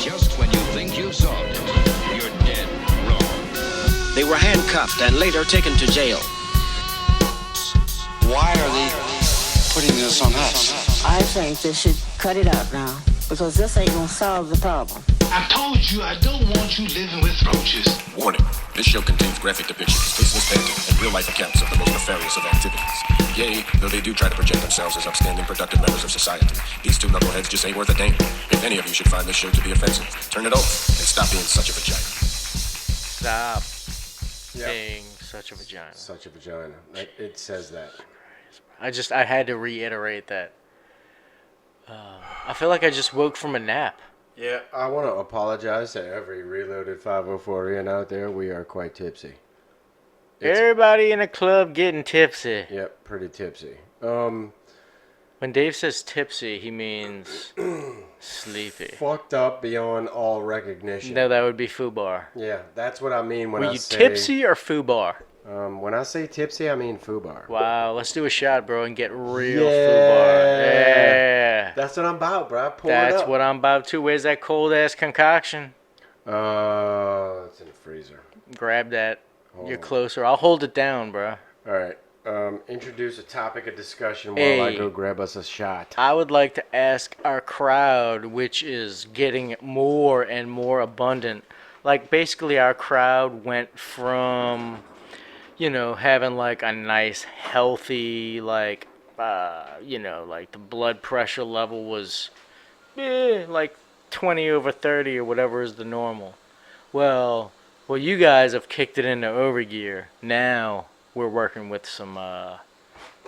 Just when you think you've solved it, you're dead wrong. They were handcuffed and later taken to jail. Why are they putting this on us? I think they should cut it out now, because this ain't gonna solve the problem. I told you I don't want you living with roaches. Warning. This show contains graphic depictions, tasteless banter, and real-life accounts of the most nefarious of activities. Yea, though they do try to project themselves as upstanding, productive members of society, these two knuckleheads just ain't worth a damn. If any of you should find this show to be offensive, turn it off and stop being such a vagina. Stop being such a vagina. Such a vagina. It says that. I had to reiterate that. I feel like I just woke from a nap. Yeah, I want to apologize to every Reloaded 504ian out there. We are quite tipsy. Everybody in the club getting tipsy. Yep, pretty tipsy. When Dave says tipsy, he means sleepy. Fucked up beyond all recognition. No, that would be F.U.B.A.R. Yeah, that's what I mean when Were I you say... tipsy or F.U.B.A.R.? When I say tipsy, I mean F.U.B.A.R. Wow, let's do a shot, bro, and get real F.U.B.A.R. Yeah. That's what I'm about, bro. Pull it up. That's what I'm about too. Where's that cold-ass concoction? It's in the freezer. Grab that. You're on. closer. I'll hold it down, bro. All right. Introduce a topic of discussion while I go grab us a shot. I would like to ask our crowd, which is getting more and more abundant. Like, basically, our crowd went from, having, like, a nice, healthy, like, like the blood pressure level was, like 20/30 or whatever is the normal. Well, you guys have kicked it into overgear. Now we're working with some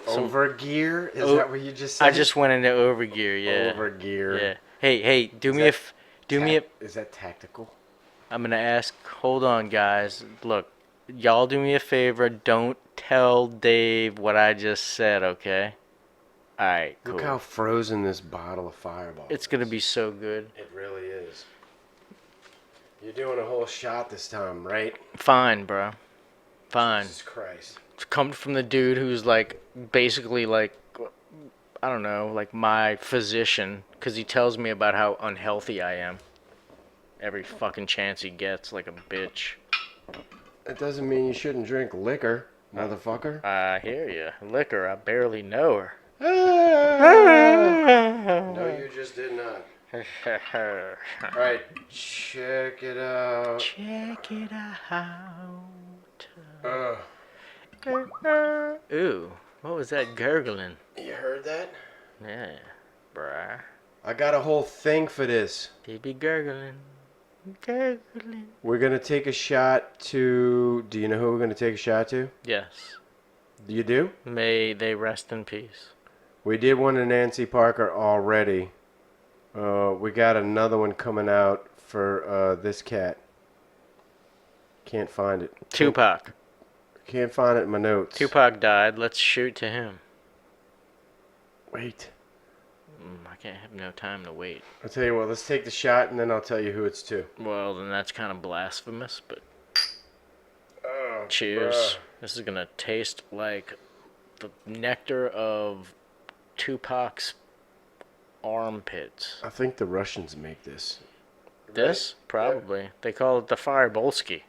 overgear? Is that what you just said? I just went into overgear, yeah. Overgear. Yeah. Hey, Is that tactical? I'm gonna ask. Hold on, guys. Look, y'all do me a favor. Don't tell Dave what I just said, okay? All right. Cool. Look how frozen this bottle of Fireball It's gonna be so good. It really is. You're doing a whole shot this time, right? Fine, bro. Fine. Jesus Christ. It's coming from the dude who's like basically like, I don't know, like my physician, because he tells me about how unhealthy I am every fucking chance he gets, like a bitch. That doesn't mean you shouldn't drink liquor, motherfucker. I hear you. Liquor, I barely know her. No, you just did not. Alright, check it out. Check it out. Uh, Ooh, what was that gurgling? You heard that? Yeah, bruh. I got a whole thing for this. They be gurgling. Gurgling. We're going to take a shot to... Do you know who we're going to take a shot to? Yes. You do? May they rest in peace. We did one to Nancy Parker already. We got another one coming out for this cat. Can't find it. Tupac. Can't find it in my notes. Tupac died. Let's shoot to him. Wait. I can't have no time to wait. I'll tell you what, let's take the shot and then I'll tell you who it's to. Well, then that's kind of blasphemous, but... Oh, cheers. bruh. This is gonna taste like the nectar of Tupac's armpits. I think the Russians make this. This? Probably. They call it the Firebolski.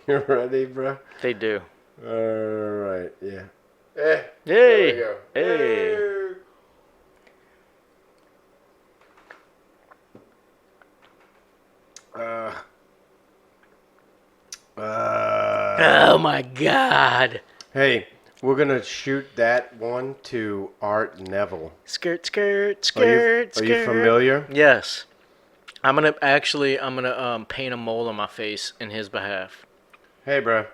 You ready, bro? They do. Alright, yeah. Hey! There we go. Hey! Oh my God! Hey, we're gonna shoot that one to Art Neville. Skirt, skirt, Are skirt, you familiar? Yes. I'm gonna paint a mole on my face in his behalf. Hey, bro.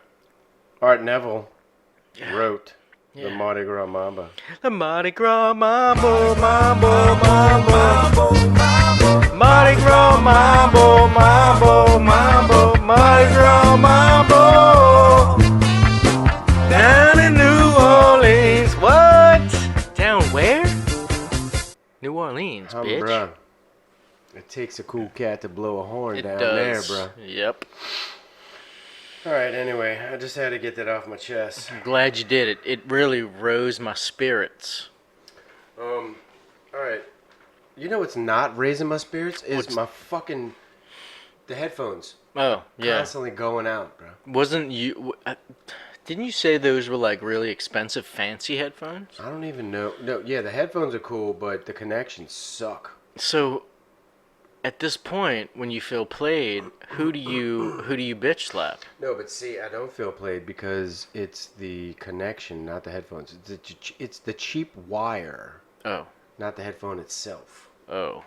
Art Neville wrote the Yeah. Mardi Gras Mamba. The Mardi Gras Mambo, Mambo, Mambo, Mambo. Mardi Gras Mambo, Mambo, Mambo, Mardi Gras Mambo. Down in New Orleans, what? Down where? New Orleans, bitch. Bruh. It takes a cool cat to blow a horn It down does. there, bruh. Yep. Alright, anyway, I just had to get that off my chest. Glad you did it. It really rose my spirits. All right. You know what's not raising my spirits is What's- my fucking the headphones. Oh, yeah. Constantly going out, bro. Wasn't you... didn't you say those were like really expensive, fancy headphones? I don't even know. No, yeah, the headphones are cool, but the connections suck. So, at this point, when you feel played, who do you bitch slap? No, but see, I don't feel played because it's the connection, not the headphones. It's the cheap wire, Oh, not the headphone itself. oh,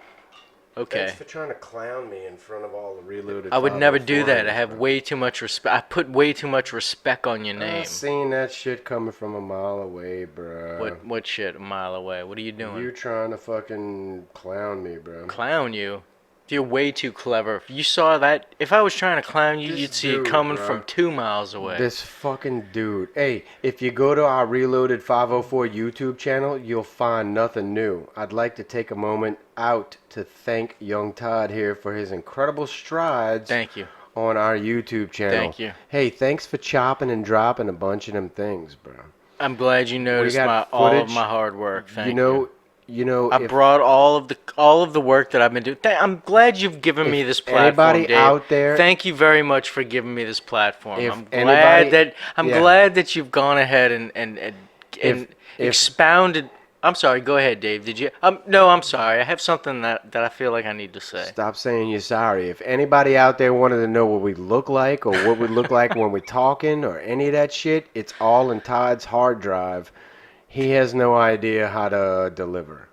okay. Thanks for trying to clown me in front of all the reloaded. I would never do that. I 504s, have bro. way too much respect. I put way too much respect on your I name. seen that shit coming from a mile away, bro. What shit? A mile away. What are you doing? You trying to fucking clown me, bro? Clown you? You're way too clever. If you saw that, if I was trying to clown you, This you'd see it dude, coming bro. from 2 miles away. This fucking dude. Hey, if you go to our Reloaded 504 YouTube channel, you'll find nothing new. I'd like to take a moment out to thank young Todd here for his incredible strides Thank you. on our YouTube channel. Thank you. Hey, thanks for chopping and dropping a bunch of them things, bro. I'm glad you noticed got all of footage. my hard work. Thank You know, I brought all of the work that I've been doing. I'm glad you've given me this platform, anybody Dave. out there- Thank you very much for giving me this platform. If I'm anybody- yeah. glad that you've gone ahead and If- expounded. I'm sorry. Go ahead, Dave. Did you? No, I'm sorry. I have something that I feel like I need to say. Stop saying you're sorry. If anybody out there wanted to know what we look like or what we look like when we're talking or any of that shit, it's all in Todd's hard drive. He has no idea how to deliver.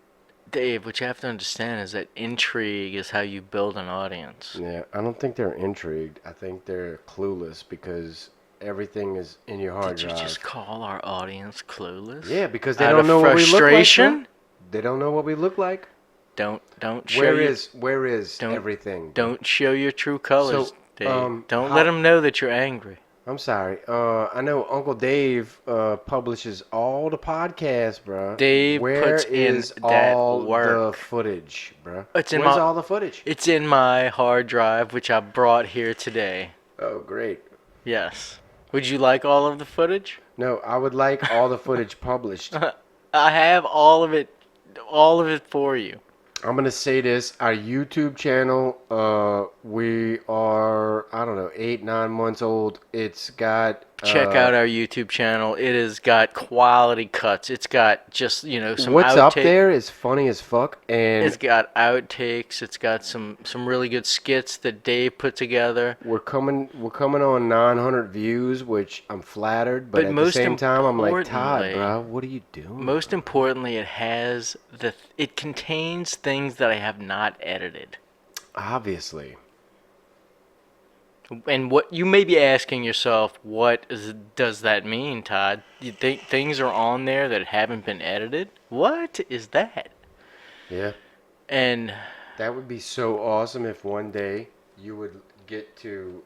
Dave, what you have to understand is that intrigue is how you build an audience. Yeah, I don't think they're intrigued. I think they're clueless because everything is in your hard Did you drive. just call our audience clueless? Yeah, because they Out don't of know what we look like. frustration? Bro. They don't know what we look like. Don't show Where your- is don't- everything? Don't show your true colors, So, Dave. Don't how- let them know that you're angry. I'm sorry. I know Uncle Dave publishes all the podcasts, bro. Dave Where puts in is that all the work. footage, bro? It's in Where's my- all the footage? It's in my hard drive, which I brought here today. Oh, great. Yes. Would you like all of the footage? No, I would like all the footage published. I have all of it for you. I'm gonna say this: our YouTube channel, we are, I don't know, 8, 9 months old. It's got Check out our YouTube channel. It has got quality cuts. It's got just, some what's up outtake- there is funny as fuck, and It's got outtakes. It's got some really good skits that Dave put together. we're coming on 900 views, which I'm flattered, but But at the most same time, I'm like, Todd, importantly- bro, what are you doing? Most importantly, it contains things that I have not edited. Obviously. And what you may be asking yourself, does that mean, Todd? You think things are on there that haven't been edited? What is that? Yeah. And That would be so awesome if one day you would get to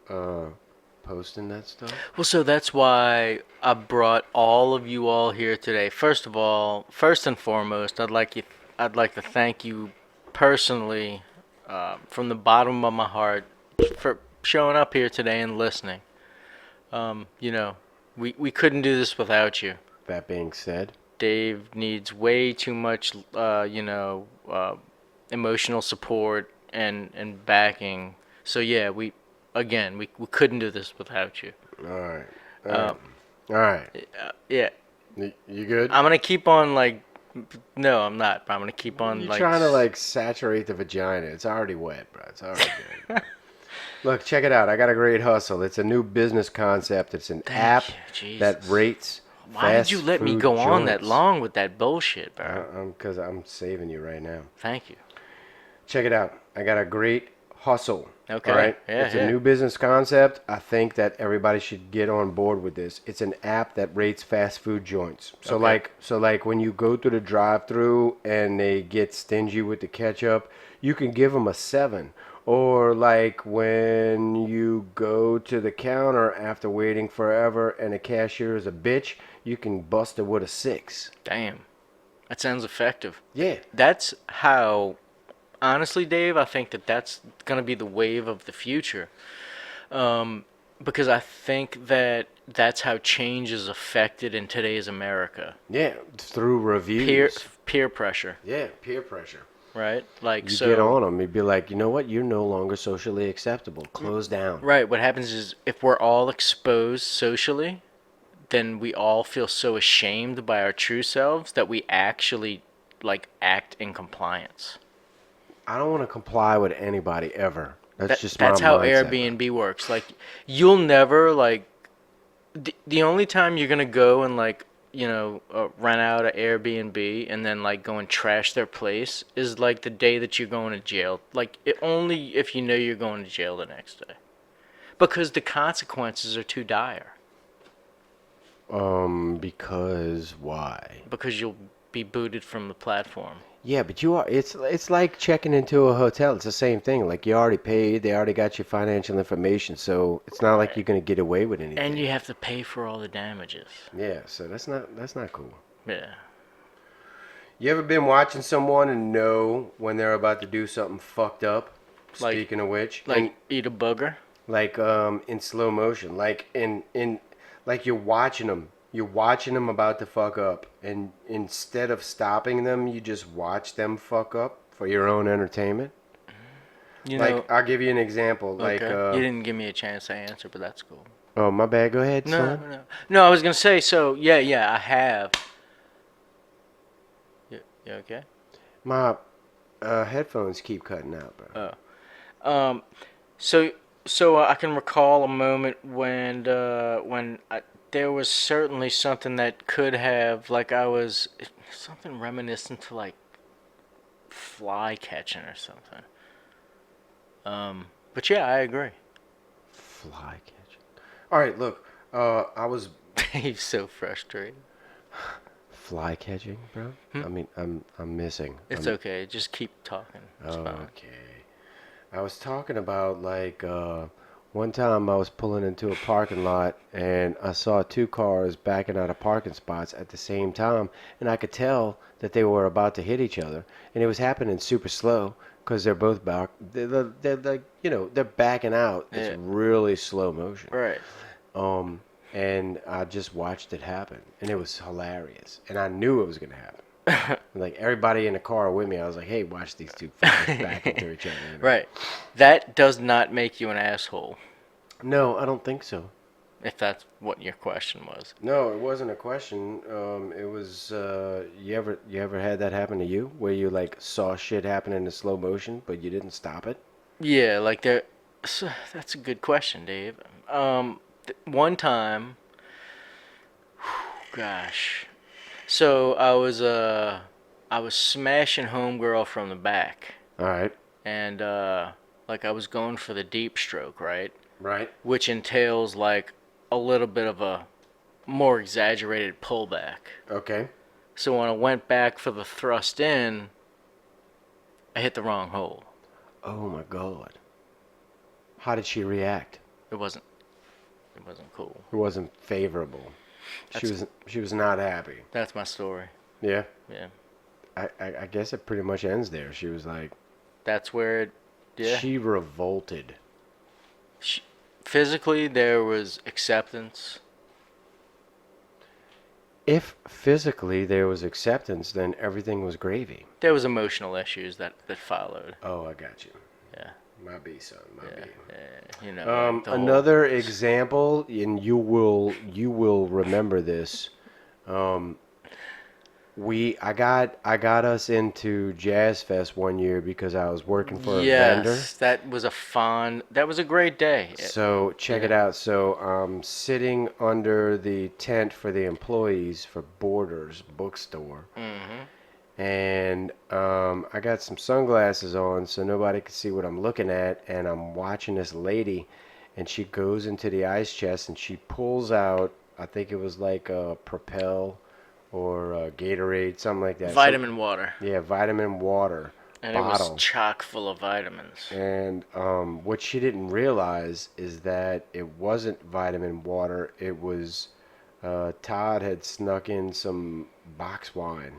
posting that stuff. well, so that's why I brought all of you all here today. First and foremost, I'd like to thank you personally, from the bottom of my heart, for showing up here today and listening. We couldn't do this without you. That being said, Dave needs way too much, emotional support and backing. So yeah, we couldn't do this without you. all right. All right. Yeah, You good? I'm gonna keep on no, I'm not. But I'm gonna keep on You're trying to saturate the vagina. It's already wet, bro. It's already good. Look, check it out. I got a great hustle. It's a new business concept. It's an app you, that Jesus. rates Why did you let me fast go food on that joints. long with that bullshit, bro? Because I'm saving you right now. Thank you. Check it out. I got a great hustle. Okay. All right. Yeah, it's yeah. a new business concept. I think that everybody should get on board with this. It's an app that rates fast food joints. So like when you go through the drive-through and they get stingy with the ketchup, you can give them a 7. Or like when you go to the counter after waiting forever and the cashier is a bitch, you can bust it with a 6. Damn, that sounds effective. Yeah. That's how, honestly, Dave, I think that's going to be the wave of the future. Because I think that's how change is affected in today's America. Yeah, through reviews. peer pressure, Yeah, peer pressure. right? Like You so. get on them, you'd be like, you know what? You're no longer socially acceptable. Close down. Right. What happens is if we're all exposed socially, then we all feel so ashamed by our true selves that we actually like act in compliance. I don't want to comply with anybody ever. That's just my That's how mindset. Airbnb works. Like you'll never like the only time you're gonna go and like rent out an Airbnb and then like go and trash their place is like the day that you're going to jail. Like only if you know you're going to jail the next day, because the consequences are too dire. Because why? Because you'll be booted from the platform. Yeah, but you are. It's like checking into a hotel. It's the same thing. Like you already paid. They already got your financial information. So it's not like you're gonna get away with anything. And you have to pay for all the damages. Yeah. So that's not cool. Yeah. You ever been watching someone and know when they're about to do something fucked up? Like- Speaking of which, Like and, eat a booger. like in slow motion, like in like you're watching them. You're watching them about to fuck up, and instead of stopping them, you just watch them fuck up for your own entertainment. You know. Like I'll give you an example. Like Okay. You didn't give me a chance to answer, but that's cool. oh my bad. Go ahead, No, son. no. I was gonna say. So yeah, I have. You okay? My headphones keep cutting out, bro. So I can recall a moment when there was certainly something that could have like I was something reminiscent to like fly catching or something. But yeah, I agree. Fly catching. All right, look. I was He's so frustrated. fly catching, bro. I mean, I'm missing. It's okay. Just keep talking. It's fine. Okay. I was talking about like one time I was pulling into a parking lot and I saw two cars backing out of parking spots at the same time, and I could tell that they were about to hit each other, and it was happening super slow because they're both back. They're like they're backing out. It's Yeah. really slow motion. Right. And I just watched it happen, and it was hilarious, and I knew it was gonna happen. Like everybody in the car with me, I was like, "Hey, watch these two fuckers back into each other." Right. That does not make you an asshole, No, I don't think so. if that's what your question was. No, it wasn't a question. It was you ever had that happen to you, where you like saw shit happen in slow motion, but you didn't stop it? Yeah, like there. So that's a good question, Dave. One time, gosh, so I was smashing homegirl from the back, All right, and like I was going for the deep stroke, right? right. Which entails like a little bit of a more exaggerated pullback. Okay. So when I went back for the thrust in, I hit the wrong hole. Oh my God. How did she react? It wasn't cool. It wasn't favorable. She was not happy. That's my story. Yeah. Yeah. I guess it pretty much ends there. She was like, That's where it, yeah. she revolted. Physically, there was acceptance. If physically there was acceptance, then everything was gravy. There was emotional issues that followed. Oh, I got you. Yeah. My B, son. My B. You know. Like the whole- Another example, and you will remember this. I got us into Jazz Fest one year because I was working for a vendor. Yes, that was a great day. So check it out. So I'm sitting under the tent for the employees for Borders Bookstore. And I got some sunglasses on so nobody could see what I'm looking at, and I'm watching this lady, and she goes into the ice chest and she pulls out, I think it was like a Propel or a Gatorade, something like that. Vitamin water. Yeah, vitamin water And bottle. it was chock full of vitamins. And what she didn't realize is that it wasn't vitamin water. It was Todd had snuck in some box wine,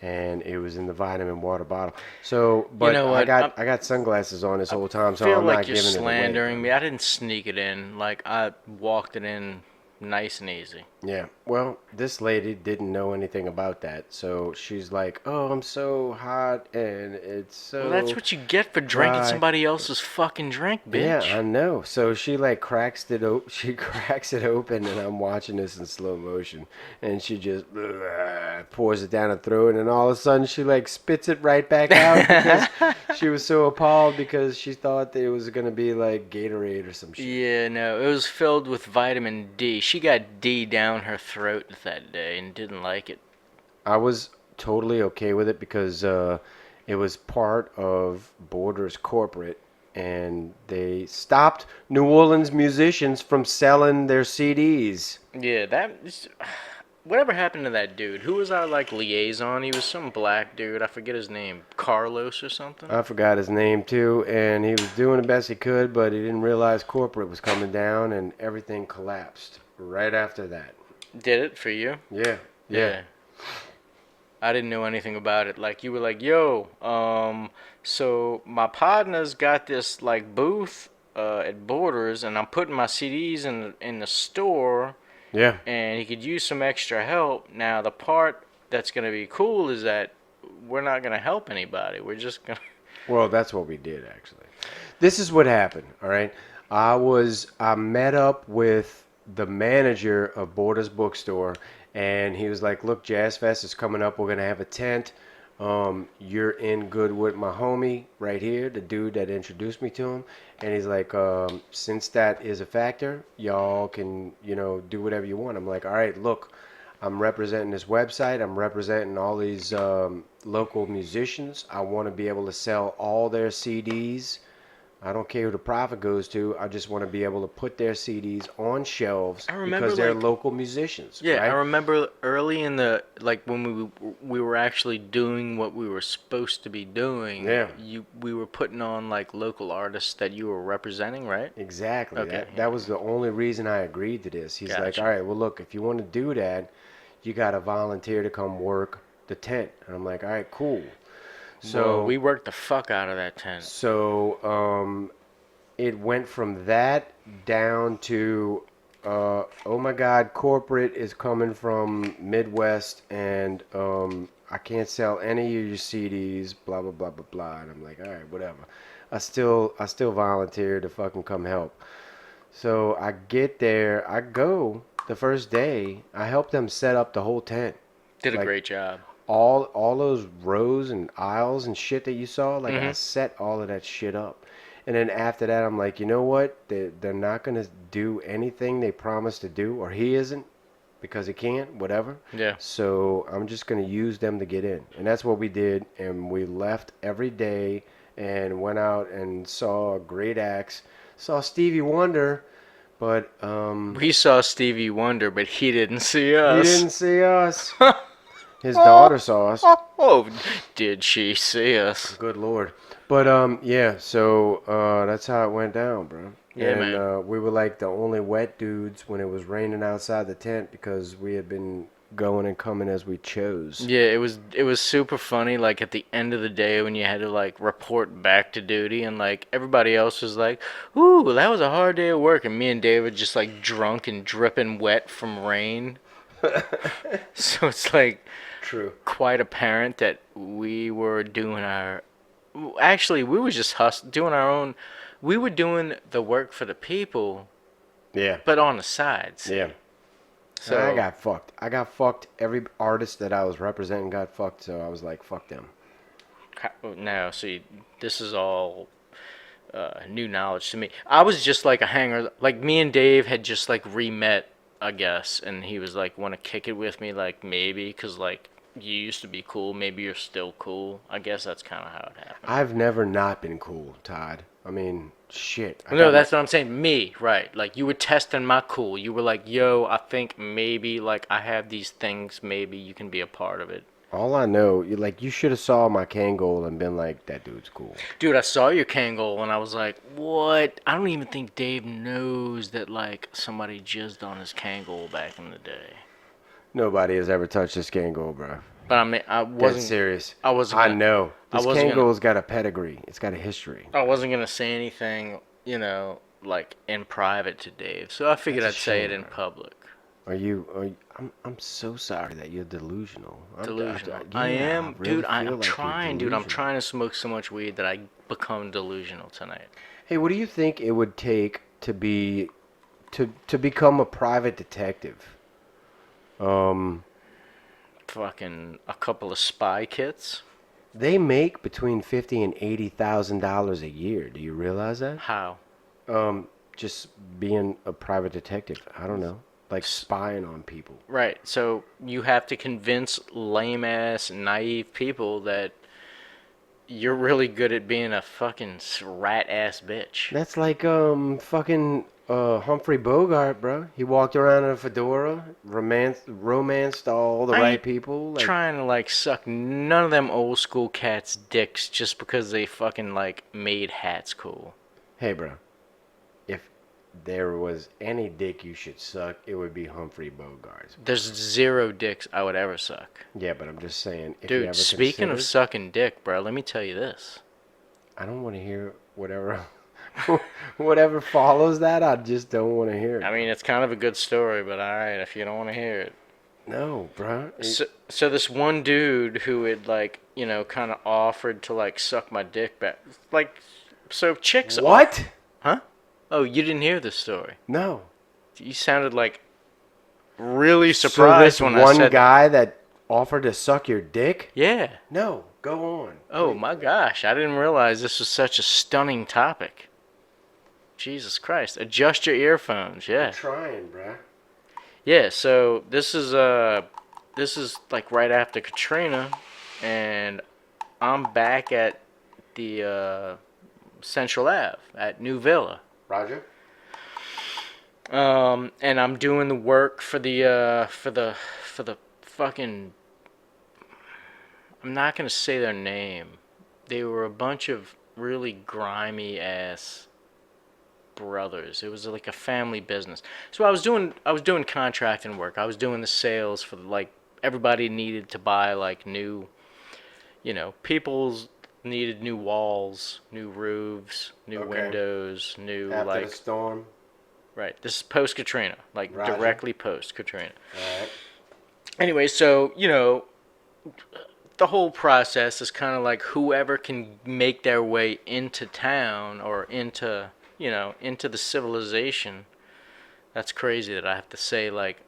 and it was in the vitamin water bottle. So, but You know what? I got sunglasses on this whole time, so I feel I'm like not you're giving it away. slandering me. I didn't sneak it in. Like I walked it in Nice and easy. Yeah. Well, this lady didn't know anything about that, so she's like, "Oh, I'm so hot and it's Well, that's so what you get for drinking dry." somebody else's fucking drink, Yeah, bitch. I know. So she like cracks it open. She cracks it open, and I'm watching this in slow motion. And she just pours it down her throat, and then all of a sudden she like spits it right back out because she was so appalled because she thought that it was gonna be like Gatorade or some shit. Yeah, no, it was filled with vitamin D. She got D down her throat that day and didn't like it. I was totally okay with it because it was part of Borders corporate, and they stopped New Orleans musicians from selling their CDs. Yeah, whatever happened to that dude? Who was our like liaison? He was some black dude. I forget his name. Carlos or something. I forgot his name too, and he was doing the best he could, but he didn't realize corporate was coming down, and everything collapsed right after that. Did it for you? Yeah, yeah. I didn't know anything about it. Like you were like, yo, so my partner's got this like booth at Borders, and I'm putting my CDs in the store, Yeah. and he could use some extra help. Now the part that's gonna be cool is that we're not gonna help anybody. We're just gonna. Well, that's what we did actually. This is what happened, all right? I met up with the manager of Borders Bookstore, and he was like, "Look, Jazz Fest is coming up. We're going to have a tent. You're in good with my homie right here, the dude that introduced me to him." And he's like, "Since that is a factor, y'all can, do whatever you want." I'm like, "All right, look, I'm representing this website. I'm representing all these local musicians. I want to be able to sell all their CDs. I don't care who the profit goes to. I just want to be able to put their CDs on shelves I remember, because they're like- local musicians." Yeah, right? I remember early in the like when we were actually doing what we were supposed to be doing. Yeah. We were putting on like local artists that you were representing, right? Exactly. Okay, That was the only reason I agreed to this. He's like, Gotcha. "All right, well, look, if you want to do that, you got to volunteer to come work the tent." And I'm like, "All right, cool." So Well, we worked the fuck out of that tent. So it went from that down to, oh my God, corporate is coming from Midwest, and I can't sell any of your CDs, blah blah blah blah blah. And I'm like, all right, whatever. I still volunteered to fucking come help. So I get there, I go the first day, I helped them set up the whole tent. Did a Like, great job. all those rows and aisles and shit that you saw, like I Mhm. set all of that shit up. And then after that, I'm like, you know what? They're not gonna do anything they promised to do, or he isn't, because he can't, whatever. Yeah. So I'm just gonna use them to get in, and that's what we did. And we left every day and went out and saw great acts. Saw Stevie Wonder, but We saw Stevie Wonder, but he didn't see he us. didn't see us. His daughter saw us. Oh, did she see us? Good Lord. But yeah, so that's how it went down, bro. Yeah, and man. We were like the only wet dudes when it was raining outside the tent because we had been going and coming as we chose. Yeah, it was super funny. Like at the end of the day, when you had to like report back to duty, and like everybody else was like, "Ooh, that was a hard day of work," and me and David just like drunk and dripping wet from rain. So it's like True. quite apparent that we were doing our. Actually, we were just doing our own. We were doing the work for the people, Yeah. but on the sides. Yeah. So I got fucked. I got fucked. Every artist that I was representing got fucked, so I was like, fuck them. Now, see, this is all new knowledge to me. I was just like a hanger. Like me and Dave had just like re-met, I guess, and he was like, "Want to kick it with me?" Like maybe, cause like you used to be cool. Maybe you're still cool. I guess that's kind of how it happened. I've never not been cool, Todd. I mean, shit. No, that's what I'm saying. Me, right? Like you were testing my cool. You were like, "Yo, I think maybe like I have these things. Maybe you can be a part of it." All I know, you should have saw my Kangol and been like, that dude's cool. Dude, I saw your Kangol and I was like, "What?" I don't even think Dave knows that like somebody jizzed on his Kangol back in the day. Nobody has ever touched this Kangol, bro. But I mean, I Dead wasn't serious. I wasn't I gonna- know. I This wasn't gonna- Kangol's got a pedigree. It's got a history. I wasn't gonna say anything, like in private to Dave. So I figured That's a I'd say it shame, in bro. public. I'm so sorry that you're delusional. Delusional. Yeah, I am, really dude. feel I'm like you're trying, dude. I'm delusional. trying to smoke so much weed that I become delusional tonight. Hey, what do you think it would take to be to become a private detective? Um, Fucking a couple of spy kits. they make between $50,000 and $80,000 a year. Do you realize that? How? Just being a private detective. I don't know, like spying on people. Right. So you have to convince lame ass, naive people that you're really good at being a fucking rat ass bitch. That's like fucking Humphrey Bogart, bro. He walked around in a fedora, romanced all the I right ain't people. Like, trying to like suck none of them old school cats' dicks just because they fucking like made hats cool. hey, bro, if there was any dick you should suck, it would be Humphrey Bogart's. There's zero dicks I would ever suck. Yeah, but I'm just saying, if you Dude, ever speaking of considered, sucking dick, bro, let me tell you this. I don't want to hear whatever, whatever follows that. I just don't want to hear it. I mean, it's kind of a good story, but alright, if you don't want to hear it. No, bro. So this one dude who had like, you know, kind of offered to like suck my dick back. Like, so chicks. What? Huh? Oh, you didn't hear this story. No. You sounded like really surprised so this when I one said guy that offered to suck your dick? Yeah. No, go on. Oh please. my gosh, I didn't realize this was such a stunning topic. Jesus Christ. Adjust your earphones, yeah. I'm trying, bruh. Yeah, so this is like right after Katrina, and I'm back at the Central Ave at New Villa. Roger. And I'm doing the work for the fucking, I'm not gonna say their name. They were a bunch of really grimy ass brothers. It was like a family business. So I was doing contracting work. I was doing the sales for like everybody needed to buy like new, you know, people's needed new walls, new roofs, new Okay. windows, new After like the storm. right. This is post Katrina, like Roger. directly post Katrina. All right. Anyway, so you know, the whole process is kind of like whoever can make their way into town or into, you know, into the civilization. That's crazy that I have to say like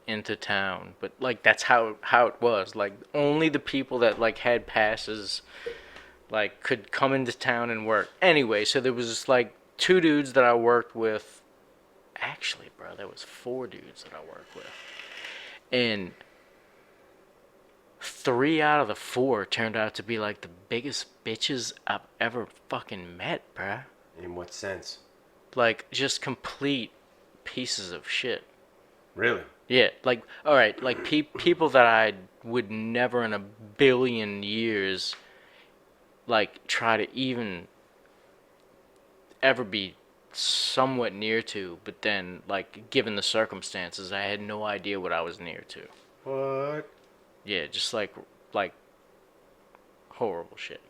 into town, but like that's how it was. Like only the people that like had passes like could come into town and work. Anyway, so there was just like two dudes that I worked with. Actually, bro, there was four dudes that I worked with. And 3 out of the 4 turned out to be like the biggest bitches I've ever fucking met, bruh. In what sense? Like just complete pieces of shit. Really? Yeah, like all right, like people that I would never in a billion years like try to even ever be somewhat near to, but then like given the circumstances, I had no idea what I was near to. What? Yeah, just like horrible shit.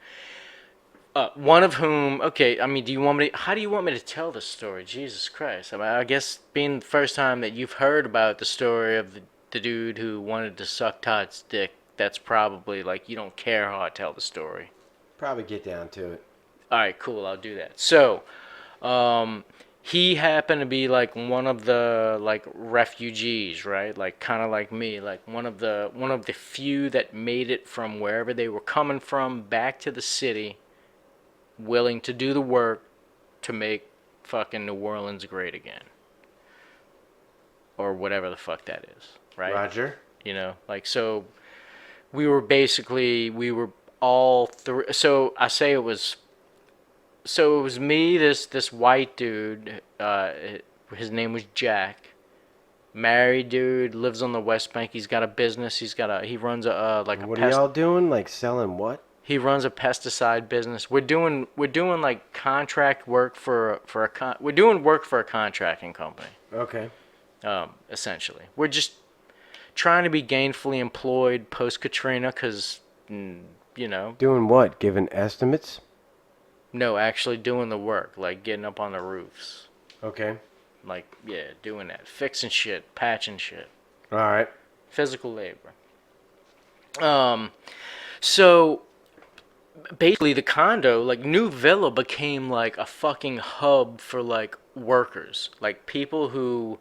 One of whom, okay, I mean, how do you want me to tell this story? Jesus Christ. I mean, I guess being the first time that you've heard about the story of the dude who wanted to suck Todd's dick, that's probably like you don't care how I tell the story. Probably get down to it. All right, cool, I'll do that. So, he happened to be like one of the like refugees, right? Like kind of like me, like one of the few that made it from wherever they were coming from back to the city, willing to do the work to make fucking New Orleans great again. Or whatever the fuck that is, right? Roger. You know, like so we were all three, so I say it was me, this white dude, his name was Jack, married dude, lives on the West Bank. He's got a business. He runs a like What are y'all doing? Like selling what? He runs a pesticide business. We're doing like contract work we're doing work for a contracting company. Okay. Essentially, we're just trying to be gainfully employed post Katrina, cause you know. Doing what? Giving estimates? No, actually doing the work, like getting up on the roofs. Okay. Like, yeah, doing that. Fixing shit, patching shit. All right. Physical labor. So basically the condo, like New Villa became like a fucking hub for like workers, like people who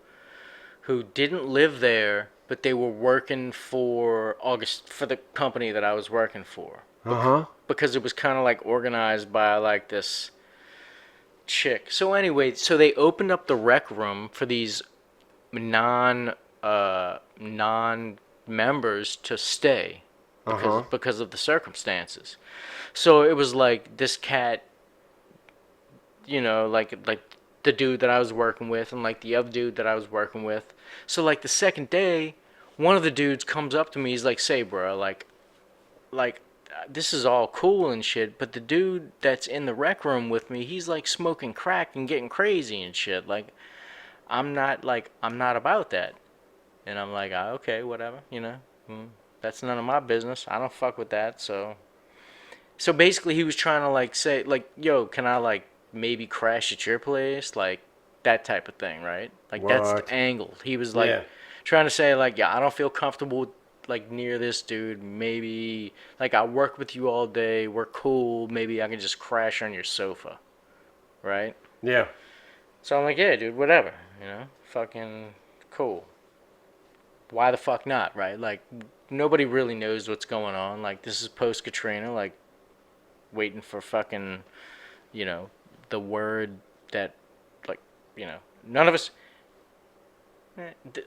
didn't live there, but they were working for the company that I was working for. Uh-huh. Because it was kind of like organized by like this chick. So anyway, so they opened up the rec room for these non members to stay because of the circumstances. So it was like this cat, like the dude that I was working with and like the other dude that I was working with. So like the second day, one of the dudes comes up to me. He's like, "Say, bro, like this is all cool and shit, but the dude that's in the rec room with me, he's like smoking crack and getting crazy and shit. Like I'm not about that." And I'm like, okay, whatever, that's none of my business. I don't fuck with that. So basically, he was trying to like say like, "Yo, can I like maybe crash at your place?" Like that type of thing, right? Like that's the angle. He was like trying to say like, "Yeah, I don't feel comfortable like near this dude. Maybe like I work with you all day. We're cool. Maybe I can just crash on your sofa, right?" Yeah. So I'm like, "Yeah, dude, whatever. Fucking cool. Why the fuck not, right? Like nobody really knows what's going on. Like this is post Katrina. Like." Waiting for fucking, the word that, like, none of us.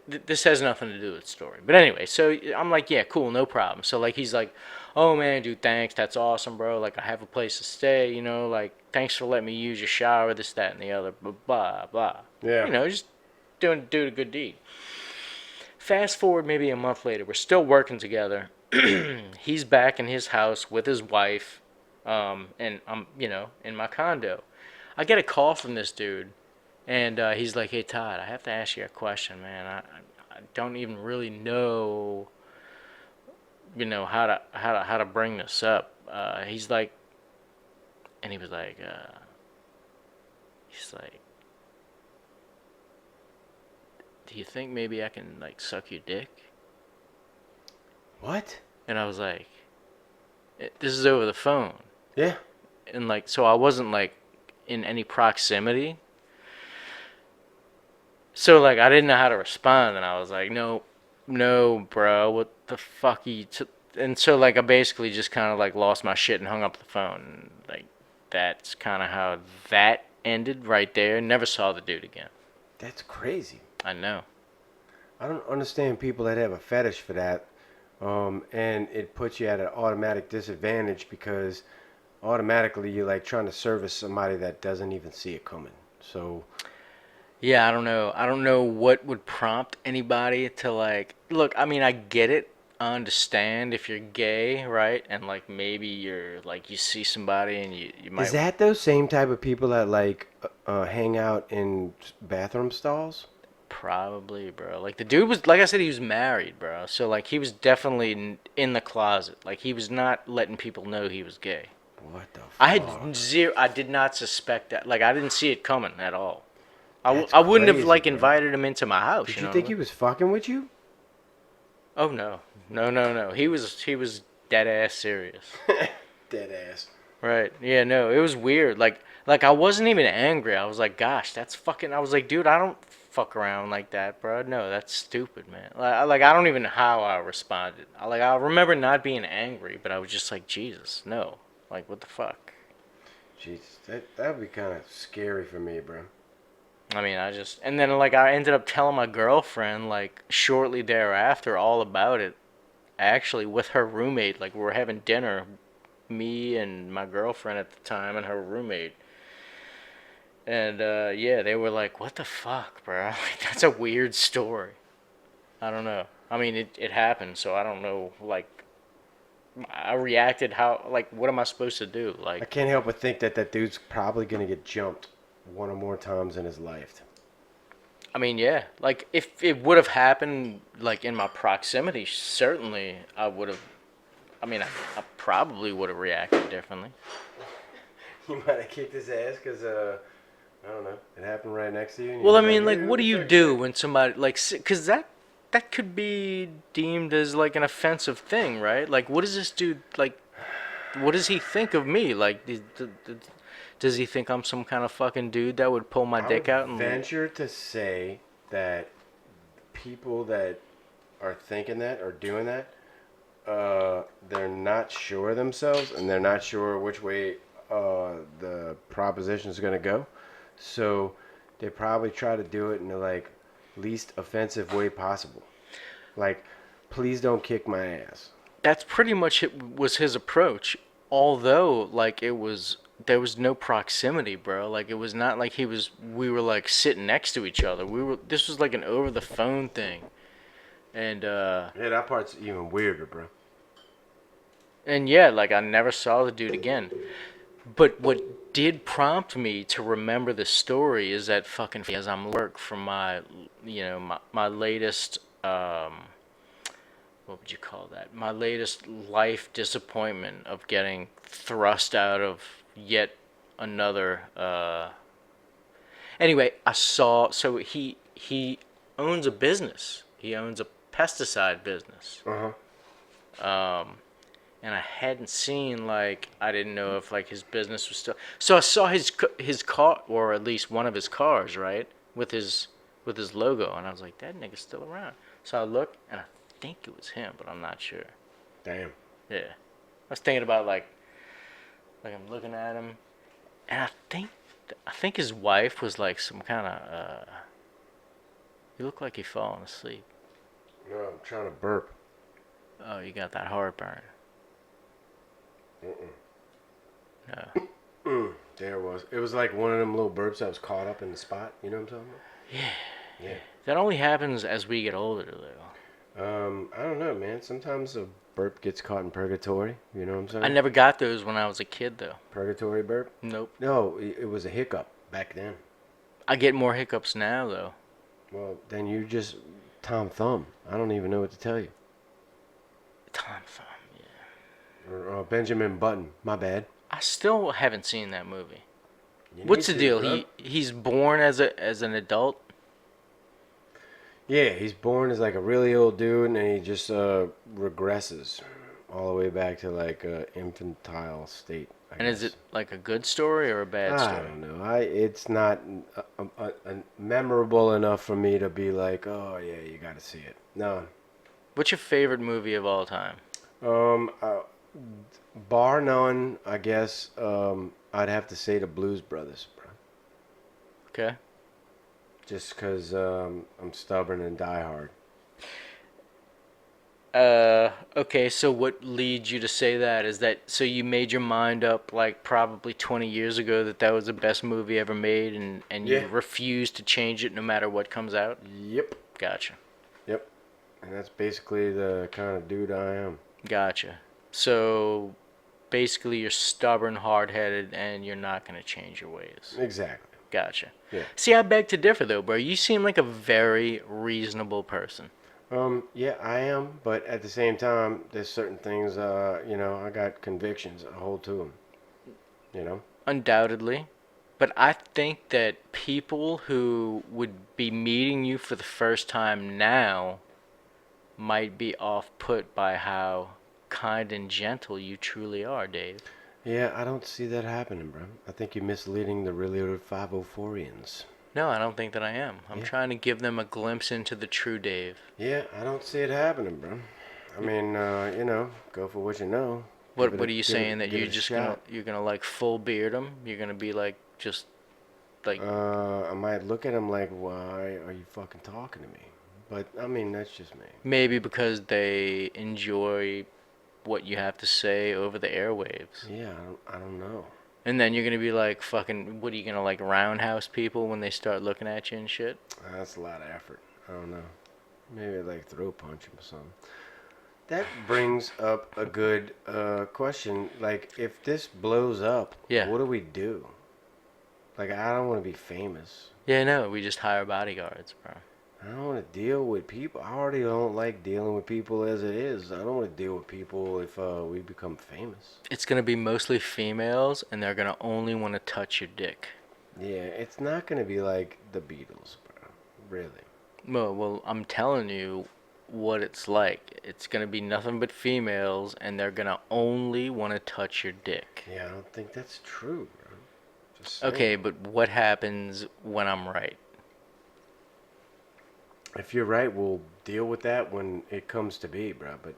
This has nothing to do with the story. But anyway, so I'm like, yeah, cool, no problem. So, like, he's like, "Oh, man, dude, thanks. That's awesome, bro. Like, I have a place to stay, like, thanks for letting me use your shower, this, that, and the other, blah, blah, blah." Yeah. Just doing a good deed. Fast forward maybe a month later, we're still working together. He's back in his house with his wife. And I'm, in my condo. I get a call from this dude, and he's like, "Hey, Todd, I have to ask you a question, man. I don't even really know, how to bring this up." He's like, and he was like, he's like, "Do you think maybe I can like suck your dick?" What? And I was like, "This is over the phone." Yeah. And like, so I wasn't like in any proximity. So like, I didn't know how to respond, and I was like, "No, no, bro, what the fuck are you?" And so like, I basically just kind of like lost my shit and hung up the phone. And, like, that's kind of how that ended right there. Never saw the dude again. That's crazy. I know. I don't understand people that have a fetish for that, and it puts you at an automatic disadvantage because automatically you're like trying to service somebody that doesn't even see it coming. So Yeah, I don't know. I don't know what would prompt anybody to like look. I mean, I get it. I understand if you're gay, right? And like maybe you're like you see somebody and you might. is that those same type of people that like hang out in bathroom stalls? Probably, bro. Like the dude was, like I said, he was married, bro. So like he was definitely in the closet. Like he was not letting people know he was gay. What the fuck? I had zero. I did not suspect that. Like I didn't see it coming at all. That's I wouldn't have crazy, like bro. invited him into my house. Did you you know think what I he mean? was fucking with you? Oh no, no. He was dead ass serious. Dead ass. Right. Yeah. No. It was weird. Like I wasn't even angry. I was like, gosh, that's fucking. I was like, dude, I don't fuck around like that, bro. No, that's stupid, man. Like I don't even know how I responded. I remember not being angry, but I was just like, Jesus, no. Like what the fuck. Jesus, that'd be kind of scary for me, bro. I mean, and then like I ended up telling my girlfriend like shortly thereafter all about it. Actually, with her roommate, like we were having dinner, me and my girlfriend at the time and her roommate. And yeah, they were like, "What the fuck, bro? Like, that's a weird story." I don't know. I mean, it happened, so I don't know. Like, I reacted how like, what am I supposed to do? I Like, can't help but think that dude's probably gonna get jumped one or more times in his life. I mean, yeah. Like, if it would have happened like in my proximity, certainly I would have. I mean, I probably would have reacted differently. You might have kicked his ass because I don't know, it happened right next to you. And Well, I you're mean, like, like, what do you do when somebody like, cause that that could be deemed as like an offensive thing, right? Like, what does this dude like? What does he think of me? Like, does he think I'm some kind of fucking dude that would pull my I dick would out and? venture to say that people that are thinking that or doing that, they're not sure of themselves and they're not sure which way the proposition is going to go. So they probably try to do it in the like least offensive way possible. Like, please don't kick my ass. That's pretty much it was his approach. Although, like, there was no proximity, bro. Like, it was not like we were like sitting next to each other. This was like an over the phone thing. And Yeah, that part's even weirder, bro. and yeah, like I never saw the dude again. But what did prompt me to remember the story is that fucking as I'm work from my latest what would you call that? My latest life disappointment of getting thrust out of yet another. Anyway, I saw. So he owns a business. He owns a pesticide business. And I hadn't seen like I didn't know if like his business was still. So I saw his car, or at least one of his cars, right, with his logo, and I was like, that nigga's still around. So I looked, and I think it was him, but I'm not sure. Damn. Yeah, I was thinking about like I'm looking at him, and I think his wife was like some kind of. He looked like he fallen asleep. No, I'm trying to burp. Oh, you got that heartburn. No. There it was. It was like one of them little burps that was caught up in the spot. You know what I'm talking about? Yeah. That only happens as we get older, though. I don't know, man. Sometimes a burp gets caught in purgatory. You know what I'm saying? I never got those when I was a kid, though. Purgatory burp? Nope. No, it was a hiccup back then. I get more hiccups now, though. Well, then you just Tom Thumb. I don't even know what to tell you. Tom Thumb, yeah. Or Benjamin Button. My bad. I still haven't seen that movie. You What's the need to, deal? bro. He's born as an adult. Yeah, he's born as like a really old dude, and he just regresses all the way back to like infantile state. I Is guess. it like a good story or a bad I story? don't know. It's not memorable enough for me to be like, oh yeah, you got to see it. No. What's your favorite movie of all time? Bar none, I guess. I'd have to say the Blues Brothers, bro. Okay. Just because I'm stubborn and diehard. Okay, so what leads you to say that? Is that so you made your mind up like probably 20 years ago that was the best movie ever made and you Yeah. refuse to change it no matter what comes out? Yep. Gotcha. Yep. And that's basically the kind of dude I am. Gotcha. So basically you're stubborn, hard-headed, and you're not going to change your ways. Exactly. Gotcha. Yeah. See, I beg to differ though, bro. You seem like a very reasonable person. Yeah, I am, but at the same time, there's certain things, I got convictions. I hold to them, you know? Undoubtedly. But I think that people who would be meeting you for the first time now might be off-put by how kind and gentle you truly are, Dave. Yeah, I don't see that happening, bro. I think you're misleading the really old 504ians. No, I don't think that I am. I'm Yeah. trying to give them a glimpse into the true Dave. Yeah, I don't see it happening, bro. I mean, go for what you know. What Give it What a- are you give it- saying that give you're it a just shot. you're gonna like full beard them? You're gonna be like just like I might look at him like, why are you fucking talking to me? But I mean, that's just me. maybe because they enjoy what you have to say over the airwaves. Yeah, I don't know. And then you're gonna be like fucking. What are you gonna like roundhouse people when they start looking at you and shit? That's a lot of effort. I don't know. Maybe I'd like throw punch him or something. That brings up a good question. Like, if this blows up, Yeah. what do we do? Like, I don't want to be famous. Yeah, no, we just hire bodyguards, bro. I don't want to deal with people. I already don't like dealing with people as it is. I don't want to deal with people if we become famous. It's gonna be mostly females, and they're gonna only want to touch your dick. Yeah, it's not going to be like the Beatles, bro. Really. Well, I'm telling you, what it's like. It's gonna be nothing but females, and they're gonna only want to touch your dick. Yeah, I don't think that's true, bro. Just saying. Okay, but what happens when I'm right? If you're right, we'll deal with that when it comes to be, bro. But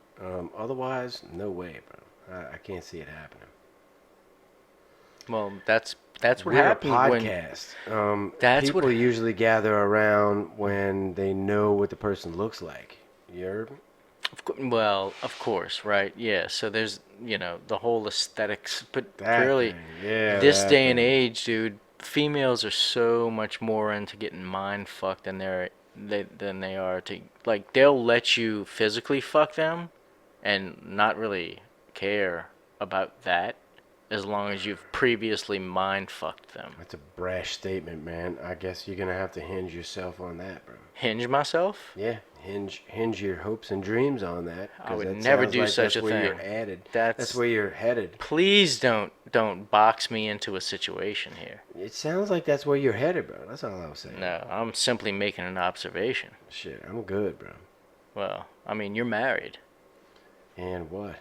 otherwise, no way, bro. I can't see it happening. Well, that's what We're a happens when. podcast. That's what- People usually gather around when they know what the person looks like. You heard me? Well, of course, right? Yeah. So there's, the whole aesthetics, but That really, thing, yeah, this that day and thing. age, dude, females are so much more into getting mind fucked than they are to, like, they'll let you physically fuck them, and not really care about that, as long as you've previously mind fucked them. That's a brash statement, man. I guess you're gonna have to hinge yourself on that, bro. Hinge myself? Yeah, hinge your hopes and dreams on that. I 'cause would that never sounds do like such that's a where thing. You're headed. That's That's where you're headed. Please don't box me into a situation here. It sounds like that's where you're headed, bro. That's all I was saying. No, I'm simply making an observation. Shit, I'm good, bro. Well, I mean, you're married. And what?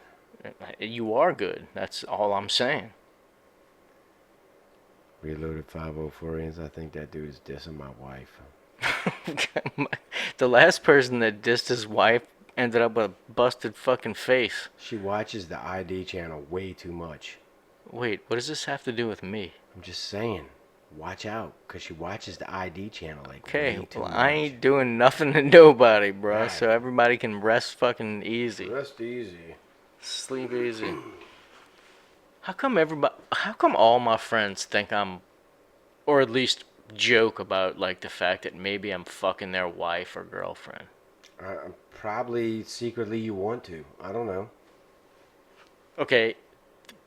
You are good. That's all I'm saying. Reloaded 504 I think that dude is dissing my wife. The last person that dissed his wife ended up with a busted fucking face. She watches the ID channel way too much. Wait, what does this have to do with me? I'm just saying, watch out, because she watches the ID channel like Okay, way too well, much. I ain't doing nothing to nobody, bro. Right. So everybody can rest fucking easy. Rest easy. Sleep easy. How come all my friends think I'm, or at least joke about, like, the fact that maybe I'm fucking their wife or girlfriend? Probably secretly you want to. I don't know. Okay,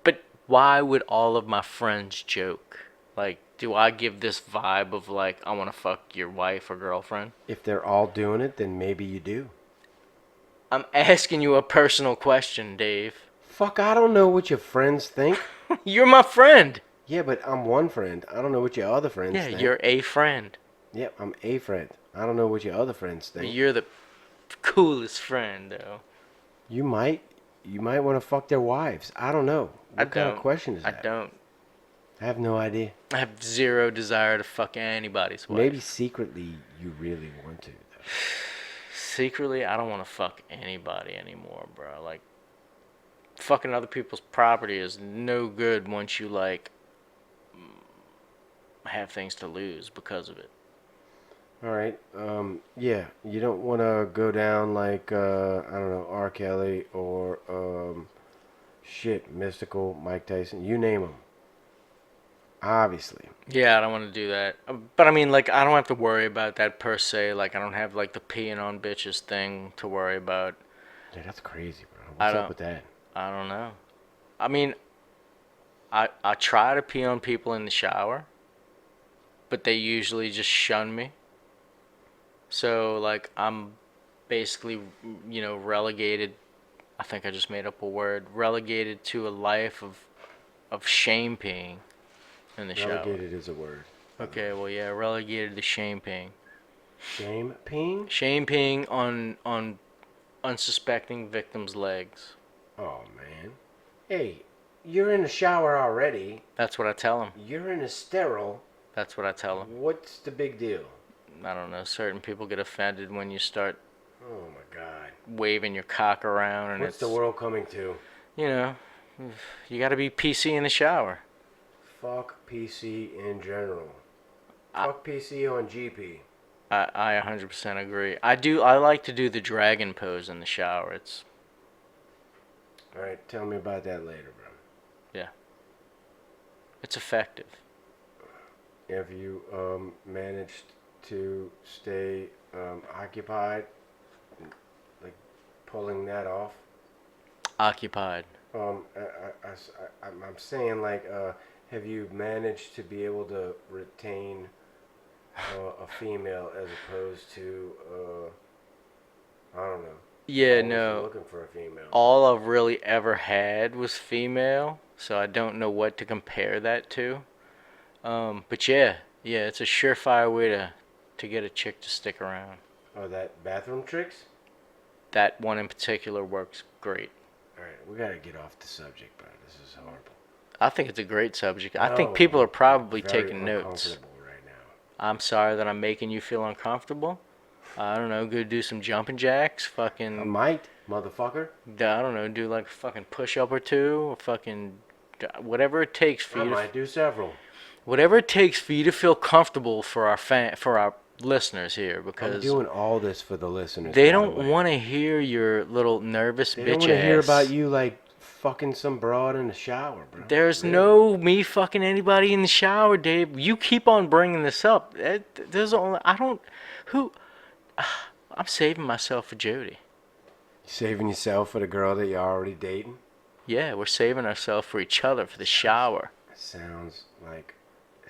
but why would all of my friends joke? Like, do I give this vibe of, like, I want to fuck your wife or girlfriend? If they're all doing it, then maybe you do. I'm asking you a personal question, Dave. Fuck, I don't know what your friends think. You're my friend. Yeah, but I'm one friend. I don't know what your other friends Yeah, think. you're a friend. Yep, I'm a friend. I don't know what your other friends think. You're the coolest friend, though. You might want to fuck their wives. I don't know. What kind of question is that? I don't. I have no idea. I have zero desire to fuck anybody's wife. Maybe secretly you really want to, though. Secretly, I don't want to fuck anybody anymore, bro. Like, fucking other people's property is no good once you, like, have things to lose because of it. All right. Yeah, you don't want to go down like I don't know, R. Kelly or Mystical, Mike Tyson. You name them. Obviously. Yeah, I don't want to do that. But I mean, like, I don't have to worry about that per se. Like, I don't have, like, the peeing on bitches thing to worry about. Yeah, that's crazy, bro. What's up with that? I don't know. I mean, I try to pee on people in the shower, but they usually just shun me. So, like, I'm basically, relegated. I think I just made up a word. Relegated to a life of shame peeing in the shower. Relegated is a word. Okay, well, yeah, relegated to shame peeing. Shame peeing? Shame peeing on unsuspecting victims' legs. Oh, man. Hey, you're in the shower already. That's what I tell them. You're in a sterile. That's what I tell them. What's the big deal? I don't know. Certain people get offended when you start Oh, my God. waving your cock around, and What's the world coming to? You got to be PC in the shower. Fuck PC in general. Fuck PC on GP. I 100% agree. I like to do the dragon pose in the shower. It's Alright, tell me about that later, bro. yeah. It's effective. Have you managed to stay occupied, like pulling that off? Occupied. I'm saying, like, have you managed to be able to retain a female as opposed to I don't know. Yeah, always no. Looking for a female. All I've really ever had was female, so I don't know what to compare that to. But yeah, it's a surefire way to get a chick to stick around. Oh, that bathroom tricks? that one in particular works great. All right, we gotta get off the subject, bro. This is horrible. I think it's a great subject. I think No, people are I'm probably very taking notes. uncomfortable right now. I'm sorry that I'm making you feel uncomfortable. I don't know, go do some jumping jacks, I fucking, might, motherfucker. I don't know, do like a fucking push up or two, or fucking, whatever it takes for I you to, might do several. whatever it takes for you to feel comfortable for our listeners here, I'm because doing all this for the listeners. they by the don't way. want to hear your little nervous They bitch don't want to hear ass. about you like fucking some broad in the shower, bro. There's Really. no me fucking anybody in the shower, Dave. You keep on bringing this up. There's only I don't who. I'm saving myself for Jody. Saving yourself for the girl that you're already dating. Yeah, we're saving ourselves for each other for the shower. It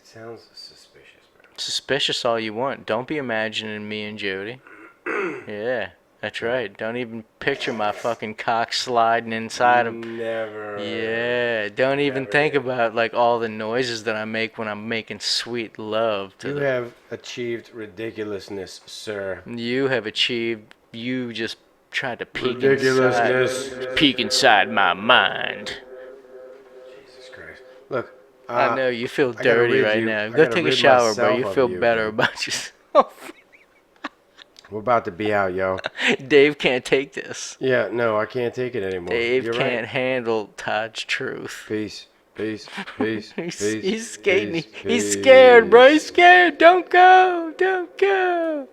sounds suspicious, bro. Suspicious all you want. Don't be imagining me and Jody. Yeah, that's right. Don't even picture my fucking cock sliding inside of. Never. Yeah, don't even Never think did. about like all the noises that I make when I'm making sweet love to You the. have achieved ridiculousness, sir. You have achieved. You just tried to Ridiculousness. peek inside my mind. Jesus Christ. Look. I know you feel gotta dirty rid right you- now. I Go gotta take a rid shower, bro. myself You of feel you, better bro. about yourself. We're about to be out, yo. Dave can't take this. Yeah, no, I can't take it anymore. Dave You're can't right. handle Todd's truth. Peace. Peace. Peace. He's, peace. he's skating. Peace, He's scared, bro. He's peace. scared. Don't go. Don't go.